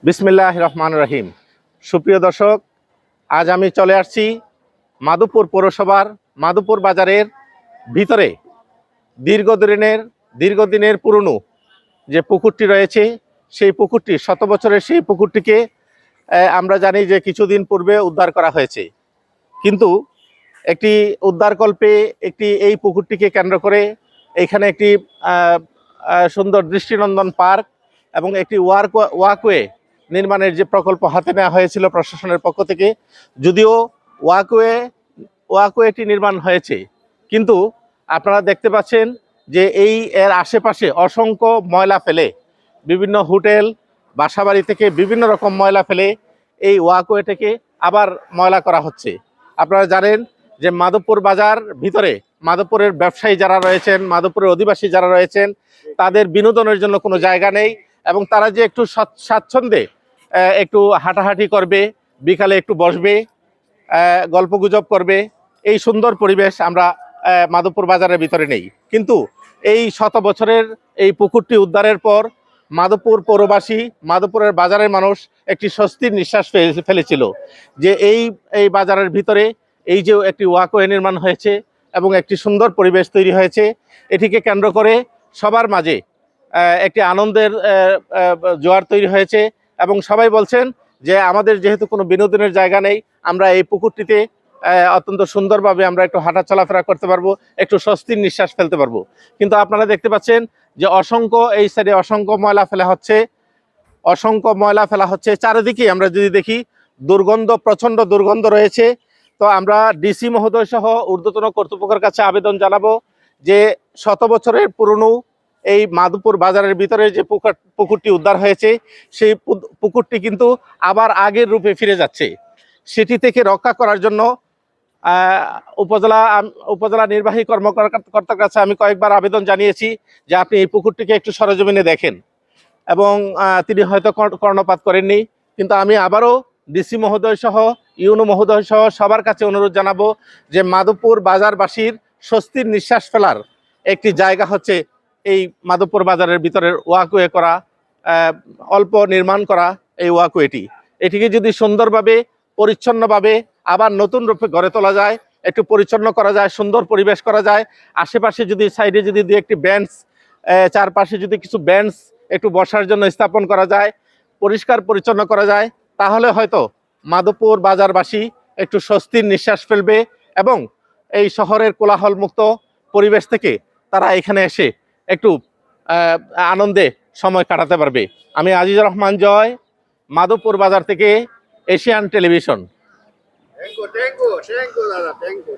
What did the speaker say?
বিসমিল্লাহির রহমানির রহিম। সুপ্রিয় দর্শক, আজ আমি চলে আসছি মাধবপুর পৌরসভার মাধবপুর বাজারের ভিতরে দীর্ঘদিনের পুরনো যে পুকুরটি রয়েছে, সেই পুকুরটি, শত বছরের সেই পুকুরটিকে আমরা জানি যে কিছুদিন পূর্বে উদ্ধার করা হয়েছে। কিন্তু একটি উদ্ধারকল্পে এই পুকুরটিকে কেন্দ্র করে এখানে একটি সুন্দর দৃষ্টিনন্দন পার্ক এবং একটি ওয়াকওয়ে নির্মাণের যে প্রকল্প হাতে নেওয়া হয়েছিল প্রশাসনের পক্ষ থেকে, যদিও ওয়াকওয়েটি নির্মাণ হয়েছে, কিন্তু আপনারা দেখতে পাচ্ছেন যে এর আশেপাশে অসংখ্য ময়লা ফেলে, বিভিন্ন হোটেল বাসাবাড়ি থেকে বিভিন্ন রকম ময়লা ফেলে এই ওয়াকওয়েটাকে আবার ময়লা করা হচ্ছে। আপনারা জানেন যে মাধবপুর বাজার ভিতরে মাধবপুরের ব্যবসায়ী যারা রয়েছেন, মাধবপুরের অধিবাসী যারা রয়েছেন, তাদের বিনোদনের জন্য কোনো জায়গা নেই এবং তারা যে একটু স্বাচ্ছন্দ্যে একটু হাঁটাহাঁটি করবে, বিকালে একটু বসবে, গল্পগুজব করবে, এই সুন্দর পরিবেশ আমরা মাধবপুর বাজারের ভিতরে নেই। কিন্তু এই শত বছরের এই পুকুরটি উদ্ধারের পর মাধবপুর পৌরবাসী, মাধবপুরের বাজারের মানুষ একটি স্বস্তির নিঃশ্বাস ফেলেছিল যে এই বাজারের ভিতরে এই যে একটি ওয়াকওয়ে নির্মাণ হয়েছে এবং একটি সুন্দর পরিবেশ তৈরি হয়েছে, এটিকে কেন্দ্র করে সবার মাঝে একটি আনন্দের জোয়ার তৈরি হয়েছে এবং সবাই বলছেন যে আমাদের যেহেতু কোনো বিনোদনের জায়গা নেই, আমরা এই পুকুরটিতে অত্যন্ত সুন্দরভাবে আমরা একটু হাঁটা চলাফেরা করতে পারবো, একটু স্বস্তির নিঃশ্বাস ফেলতে পারবো। কিন্তু আপনারা দেখতে পাচ্ছেন যে এই সাইডে অসংখ্য ময়লা ফেলা হচ্ছে চারিদিকে। আমরা যদি দেখি প্রচণ্ড দুর্গন্ধ রয়েছে। তো আমরা ডিসি মহোদয় সহ ঊর্ধ্বতন কর্তৃপক্ষের কাছে আবেদন জানাবো যে শত বছরের পুরনো এই মাধবপুর বাজারের ভিতরে যে পুকুরটি উদ্ধার হয়েছে, সেই পুকুরটি কিন্তু আবার আগের রূপে ফিরে যাচ্ছে। সেটি থেকে রক্ষা করার জন্য উপজেলা নির্বাহী কর্মকর্তার কাছে আমি কয়েকবার আবেদন জানিয়েছি যে আপনি এই পুকুরটিকে একটু সরেজমিনে দেখেন, এবং তিনি হয়তো কর্ণপাত করেননি। কিন্তু আমি আবারও ডিসি মহোদয় সহ ইউনো মহোদয় সহ সবার কাছে অনুরোধ জানাবো যে মাধবপুর বাজারবাসীর স্বস্তির নিঃশ্বাস ফেলার একটি জায়গা হচ্ছে এই মাধবপুর বাজারের ভিতরের ওয়াকওয়ে করা, অল্প নির্মাণ করা এই ওয়াকওয়েটি। এটিকে যদি সুন্দরভাবে পরিচ্ছন্নভাবে আবার নতুন রূপে গড়ে তোলা যায়, একটু পরিচ্ছন্ন করা যায়, সুন্দর পরিবেশ করা যায়, আশেপাশে যদি সাইডে যদি দু একটি বেঞ্চ, চারপাশে যদি কিছু বেঞ্চ একটু বসার জন্য স্থাপন করা যায়, পরিষ্কার পরিচ্ছন্ন করা যায়, তাহলে হয়তো মাধবপুর বাজারবাসী একটু স্বস্তির নিঃশ্বাস ফেলবে এবং এই শহরের কোলাহল মুক্ত পরিবেশ থেকে তারা এখানে এসে একটু আনন্দে সময় কাটাতে পারবে। আমি আজিজুর রহমান জয়, মাধবপুর বাজার থেকে, এশিয়ান টেলিভিশন। Thank you, দাদা, thank you.